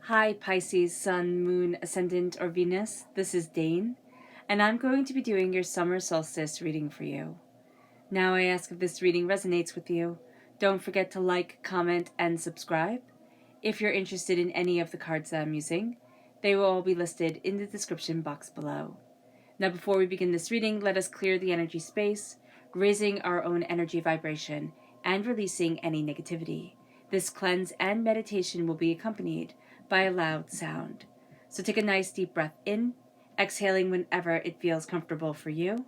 Hi Pisces, Sun, Moon, Ascendant, or Venus. This is Dane, and I'm going to be doing your summer solstice reading for you. Now I ask if this reading resonates with you. Don't forget to like, comment, and subscribe. If you're interested in any of the cards that I'm using, they will all be listed in the description box below. Now before we begin this reading, let us clear the energy space, raising our own energy vibration and releasing any negativity. This cleanse and meditation will be accompanied by a loud sound. So take a nice deep breath in, exhaling whenever it feels comfortable for you.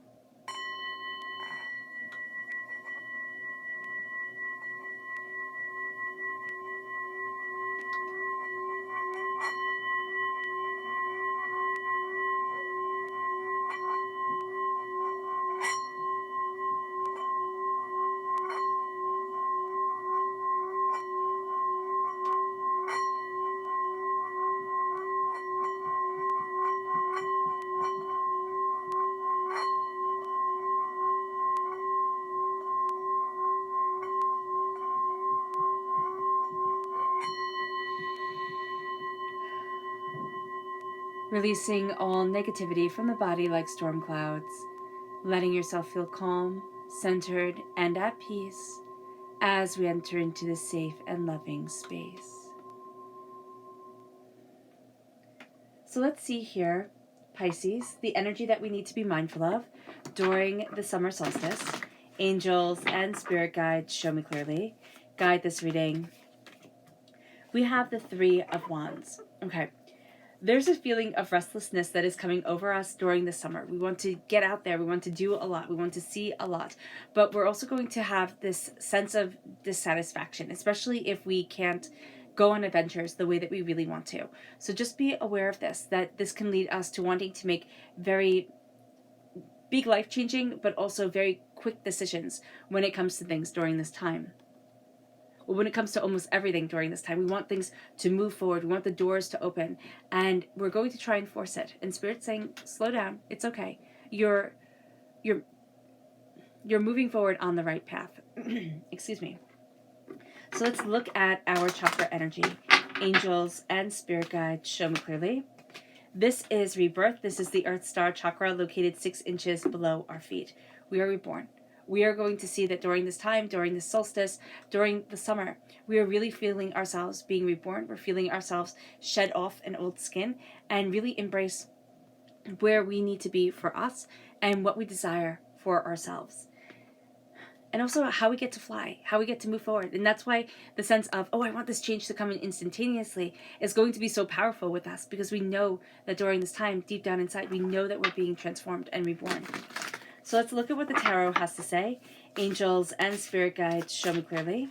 Releasing all negativity from the body like storm clouds, letting yourself feel calm, centered, and at peace as we enter into this safe and loving space. So let's see here, Pisces, the energy that we need to be mindful of during the summer solstice. Angels and spirit guides show me clearly. Guide this reading. We have the Three of Wands. Okay. There's a feeling of restlessness that is coming over us during the summer. We want to get out there. We want to do a lot. We want to see a lot. But we're also going to have this sense of dissatisfaction, especially if we can't go on adventures the way that we really want to. So just be aware of this, that this can lead us to wanting to make very big life-changing, but also very quick decisions when it comes to things during this time. Well, when it comes to almost everything during this time, we want things to move forward. We want the doors to open, and we're going to try and force it. And Spirit's saying, slow down. It's okay. You're moving forward on the right path. Excuse me. So let's look at our chakra energy. Angels and spirit guides show me clearly. This is rebirth. This is the Earth Star chakra located 6 inches below our feet. We are reborn. We are going to see that during this time, during the solstice, during the summer, we are really feeling ourselves being reborn. We're feeling ourselves shed off an old skin and really embrace where we need to be for us and what we desire for ourselves. And also how we get to fly, how we get to move forward. And that's why the sense of, oh, I want this change to come in instantaneously is going to be so powerful with us, because we know that during this time, deep down inside, we know that we're being transformed and reborn. So let's look at what the tarot has to say. Angels and spirit guides show me clearly.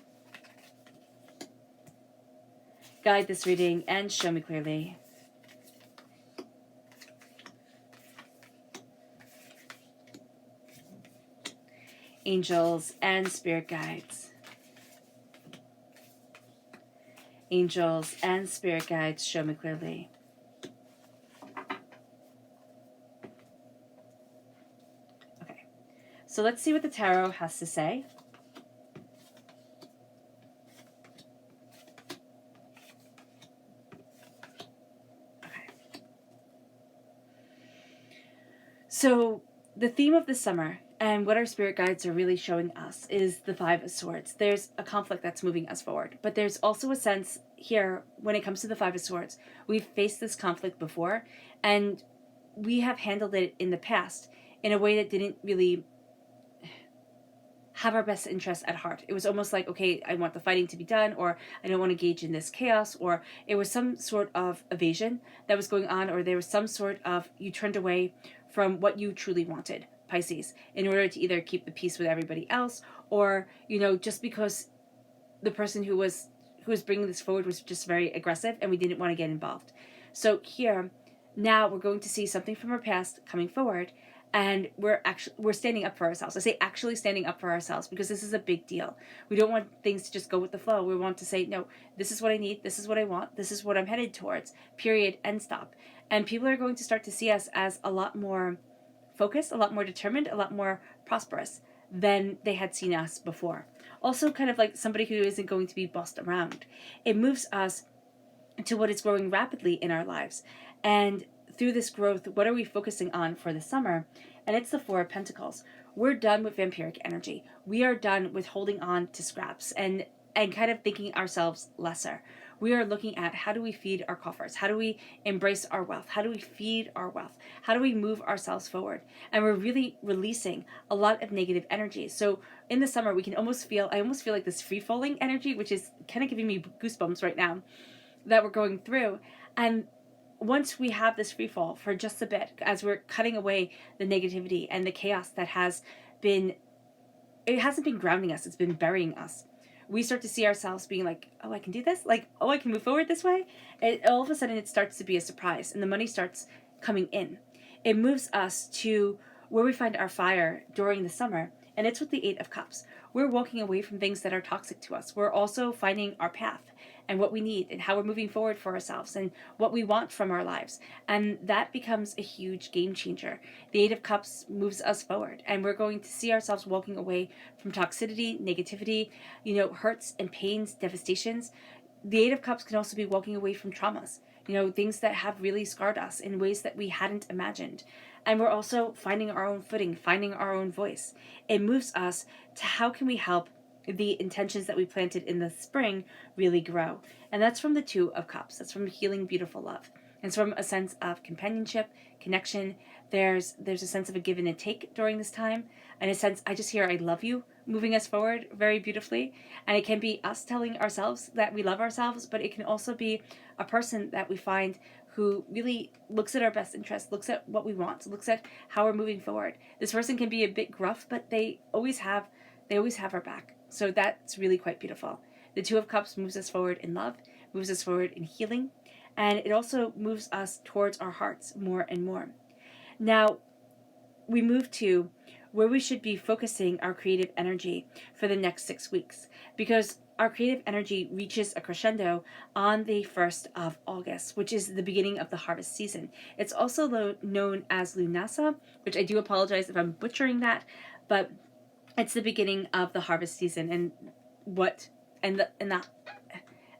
Guide this reading and show me clearly. Angels and spirit guides. Angels and spirit guides show me clearly. So let's see what the tarot has to say. Okay. So the theme of the summer and what our spirit guides are really showing us is the Five of Swords. There's a conflict that's moving us forward, but there's also a sense here when it comes to the Five of Swords. We've faced this conflict before, and we have handled it in the past in a way that didn't really have our best interests at heart. It was almost like, okay, I want the fighting to be done, or I don't want to engage in this chaos, or it was some sort of evasion that was going on, or there was some sort of, you turned away from what you truly wanted, Pisces, in order to either keep the peace with everybody else, or, just because the person who was bringing this forward was just very aggressive and we didn't want to get involved. So here, now we're going to see something from our past coming forward, and we're standing up for ourselves. I say actually standing up for ourselves, because this is a big deal. We don't want things to just go with the flow. We want to say, no, this is what I need. This is what I want. This is what I'm headed towards. Period. End stop. And people are going to start to see us as a lot more focused, a lot more determined, a lot more prosperous than they had seen us before. Also kind of like somebody who isn't going to be bossed around. It moves us to what is growing rapidly in our lives. And through this growth, what are we focusing on for the summer? And it's the Four of Pentacles. We're done with vampiric energy. We are done with holding on to scraps and kind of thinking ourselves lesser. We are looking at, how do we feed our coffers? How do we embrace our wealth? How do we feed our wealth? How do we move ourselves forward? And we're really releasing a lot of negative energy. So in the summer, I almost feel like this free-falling energy, which is kind of giving me goosebumps right now, that we're going through. And once we have this free fall for just a bit, as we're cutting away the negativity and the chaos that it hasn't been grounding us, it's been burying us, we start to see ourselves being like, oh, I can do this, like, oh, I can move forward this way. All of a sudden it starts to be a surprise, and the money starts coming in. It moves us to where we find our fire during the summer, and it's with the Eight of Cups. We're walking away from things that are toxic to us. We're also finding our path and what we need and how we're moving forward for ourselves and what we want from our lives. And that becomes a huge game changer. The Eight of Cups moves us forward, and we're going to see ourselves walking away from toxicity, negativity, hurts and pains, devastations. The Eight of Cups can also be walking away from traumas, things that have really scarred us in ways that we hadn't imagined. And we're also finding our own footing, finding our own voice. It moves us to how can we help the intentions that we planted in the spring really grow. And that's from the Two of Cups. That's from healing, beautiful love. And it's from a sense of companionship, connection. There's a sense of a give and a take during this time. And a sense, I just hear I love you, moving us forward very beautifully. And it can be us telling ourselves that we love ourselves, but it can also be a person that we find who really looks at our best interest, looks at what we want, looks at how we're moving forward. This person can be a bit gruff, but they always have our back. So that's really quite beautiful. The Two of Cups moves us forward in love, moves us forward in healing, and it also moves us towards our hearts more and more. Now, we move to where we should be focusing our creative energy for the next 6 weeks, because our creative energy reaches a crescendo on the 1st of August, which is the beginning of the harvest season. It's also known as Lunasa, which I do apologize if I'm butchering that, but it's the beginning of the harvest season, and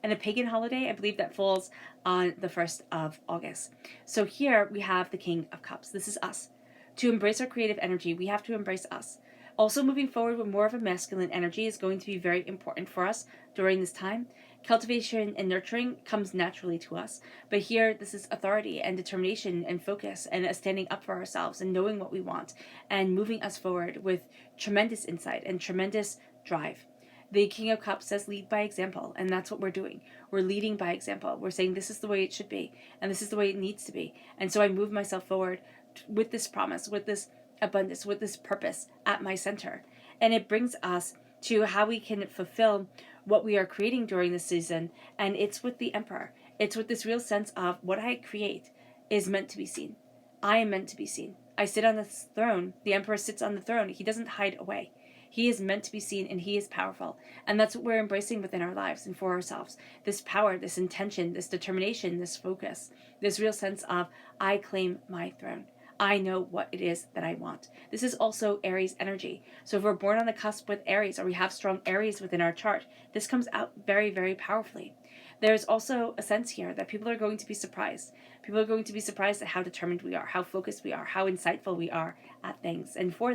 a pagan holiday, I believe, that falls on the 1st of August. So here we have the King of Cups. This is us. To embrace our creative energy, we have to embrace us. Also, moving forward with more of a masculine energy is going to be very important for us during this time. Cultivation and nurturing comes naturally to us, but here this is authority and determination and focus and a standing up for ourselves and knowing what we want and moving us forward with tremendous insight and tremendous drive. The King of Cups says lead by example, and that's what we're doing. We're leading by example. We're saying this is the way it should be, and this is the way it needs to be. And so I move myself forward with this promise, with this abundance, with this purpose at my center. And it brings us to how we can fulfill what we are creating during this season, and it's with the Emperor. It's with this real sense of what I create is meant to be seen. I am meant to be seen. I sit on this throne. The Emperor sits on the throne. He doesn't hide away. He is meant to be seen, and he is powerful. And that's what we're embracing within our lives and for ourselves. This power, this intention, this determination, this focus, this real sense of I claim my throne. I know what it is that I want. This is also Aries energy. So if we're born on the cusp with Aries, or we have strong Aries within our chart, this comes out very, very powerfully. There's also a sense here that people are going to be surprised. People are going to be surprised at how determined we are, how focused we are, how insightful we are at things and for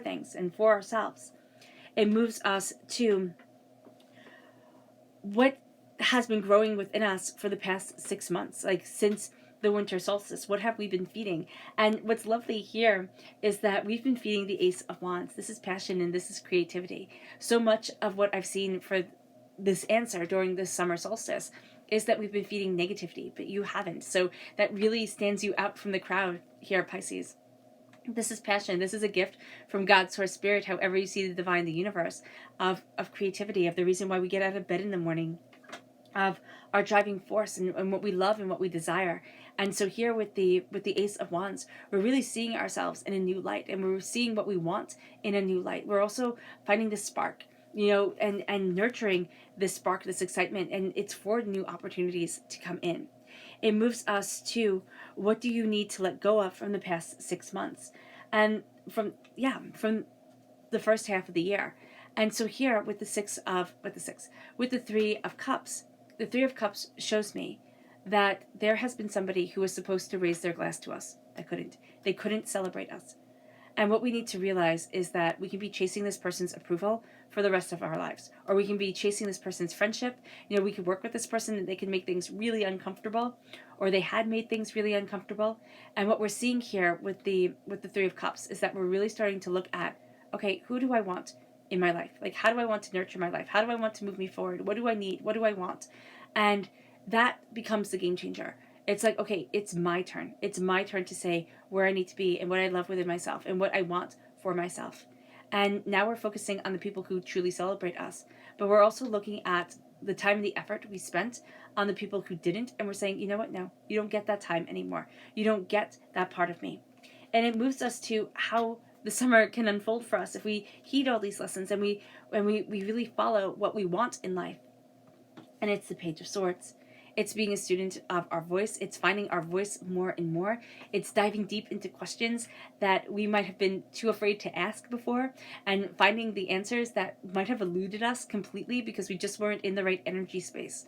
ourselves. It moves us to what has been growing within us for the past 6 months, like since the winter solstice. What have we been feeding? And what's lovely here is that we've been feeding the Ace of Wands. This is passion and this is creativity. So much of what I've seen for this answer during this summer solstice is that we've been feeding negativity, but you haven't. So that really stands you out from the crowd here, Pisces. This is passion. This is a gift from God, Source, Spirit, however you see the divine, the universe, of creativity, of the reason why we get out of bed in the morning, of our driving force and what we love and what we desire. And so here with the Ace of Wands, we're really seeing ourselves in a new light, and we're seeing what we want in a new light. We're also finding this spark, and nurturing this spark, this excitement, and it's for new opportunities to come in. It moves us to what do you need to let go of from the past 6 months, and from the first half of the year. And so here with the Three of Cups, the Three of Cups shows me that there has been somebody who was supposed to raise their glass to us that couldn't. They couldn't celebrate us. And what we need to realize is that we can be chasing this person's approval for the rest of our lives. Or we can be chasing this person's friendship. We could work with this person and they can make things really uncomfortable. Or they had made things really uncomfortable. And what we're seeing here with the Three of Cups is that we're really starting to look at, okay, who do I want in my life? Like, how do I want to nurture my life? How do I want to move me forward? What do I need? What do I want? And that becomes the game changer. It's like, okay, it's my turn. It's my turn to say where I need to be and what I love within myself and what I want for myself. And now we're focusing on the people who truly celebrate us. But we're also looking at the time and the effort we spent on the people who didn't. And we're saying, you know what? No, you don't get that time anymore. You don't get that part of me. And it moves us to how the summer can unfold for us if we heed all these lessons and we really follow what we want in life. And it's the Page of Swords. It's being a student of our voice. It's finding our voice more and more. It's diving deep into questions that we might have been too afraid to ask before and finding the answers that might have eluded us completely because we just weren't in the right energy space.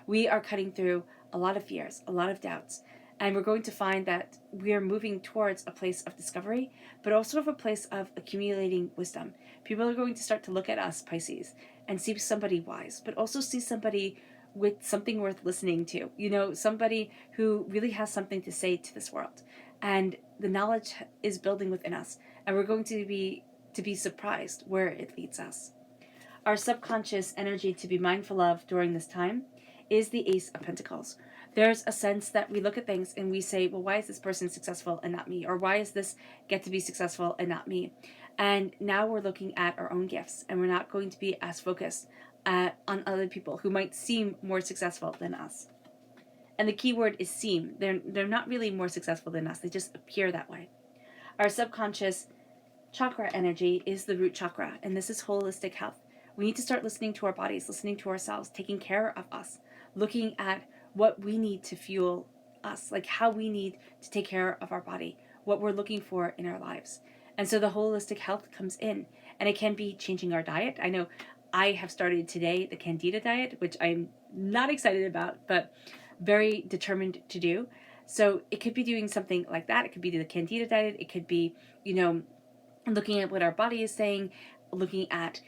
We are cutting through a lot of fears, a lot of doubts, and we're going to find that we are moving towards a place of discovery, but also of a place of accumulating wisdom. People are going to start to look at us, Pisces, and see somebody wise, but also see somebody with something worth listening to, somebody who really has something to say to this world. And the knowledge is building within us, and we're going to be surprised where it leads us. Our subconscious energy to be mindful of during this time is the Ace of Pentacles. There's a sense that we look at things and we say, well, why is this person successful and not me? Or why is this get to be successful and not me? And now we're looking at our own gifts, and we're not going to be as focused on other people who might seem more successful than us. And the key word is seem. They're not really more successful than us. They just appear that way. Our subconscious chakra energy is the root chakra, and this is holistic health. We need to start listening to our bodies, listening to ourselves, taking care of us, looking at what we need to fuel us, like how we need to take care of our body, what we're looking for in our lives. And so the holistic health comes in, and it can be changing our diet. I know I have started today the Candida diet, which I'm not excited about, but very determined to do. So it could be doing something like that. It could be the Candida diet. It could be, looking at what our body is saying, looking at,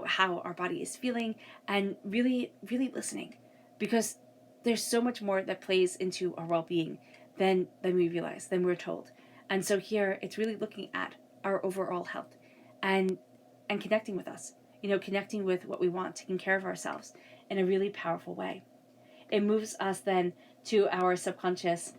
how our body is feeling, and really, really listening, because there's so much more that plays into our well-being than we realize, than we're told. And so here it's really looking at our overall health and connecting with us, connecting with what we want, taking care of ourselves in a really powerful way. It moves us then to our subconscious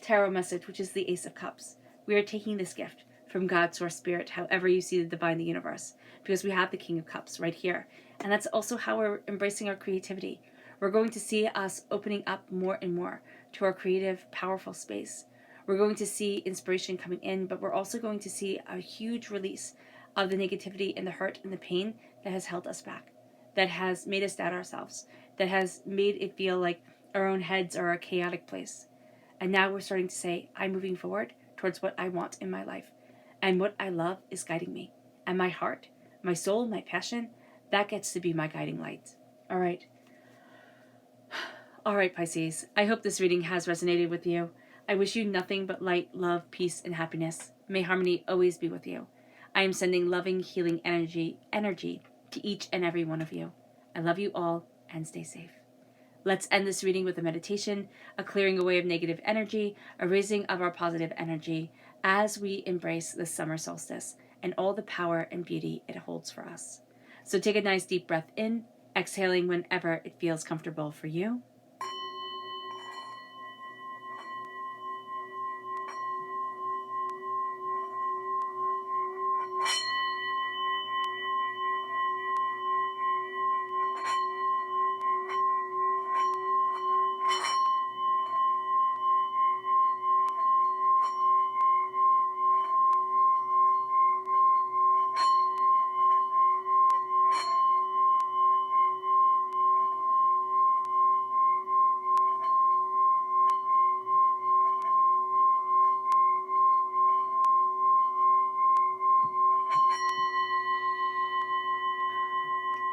tarot message, which is the Ace of Cups. We are taking this gift from God, Source, Spirit, however you see the divine, the universe, because we have the King of Cups right here. And that's also how we're embracing our creativity. We're going to see us opening up more and more to our creative, powerful space. We're going to see inspiration coming in, but we're also going to see a huge release of the negativity and the hurt and the pain that has held us back, that has made us doubt ourselves, that has made it feel like our own heads are a chaotic place. And now we're starting to say, I'm moving forward towards what I want in my life. And what I love is guiding me. And my heart, my soul, my passion, that gets to be my guiding light. All right. All right, Pisces. I hope this reading has resonated with you. I wish you nothing but light, love, peace, and happiness. May harmony always be with you. I am sending loving, healing energy to each and every one of you. I love you all, and stay safe. Let's end this reading with a meditation, a clearing away of negative energy, a raising of our positive energy as we embrace the summer solstice and all the power and beauty it holds for us. So take a nice deep breath in, exhaling whenever it feels comfortable for you.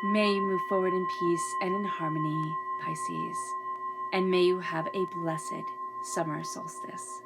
May you move forward in peace and in harmony, Pisces. and may you have a blessed summer solstice.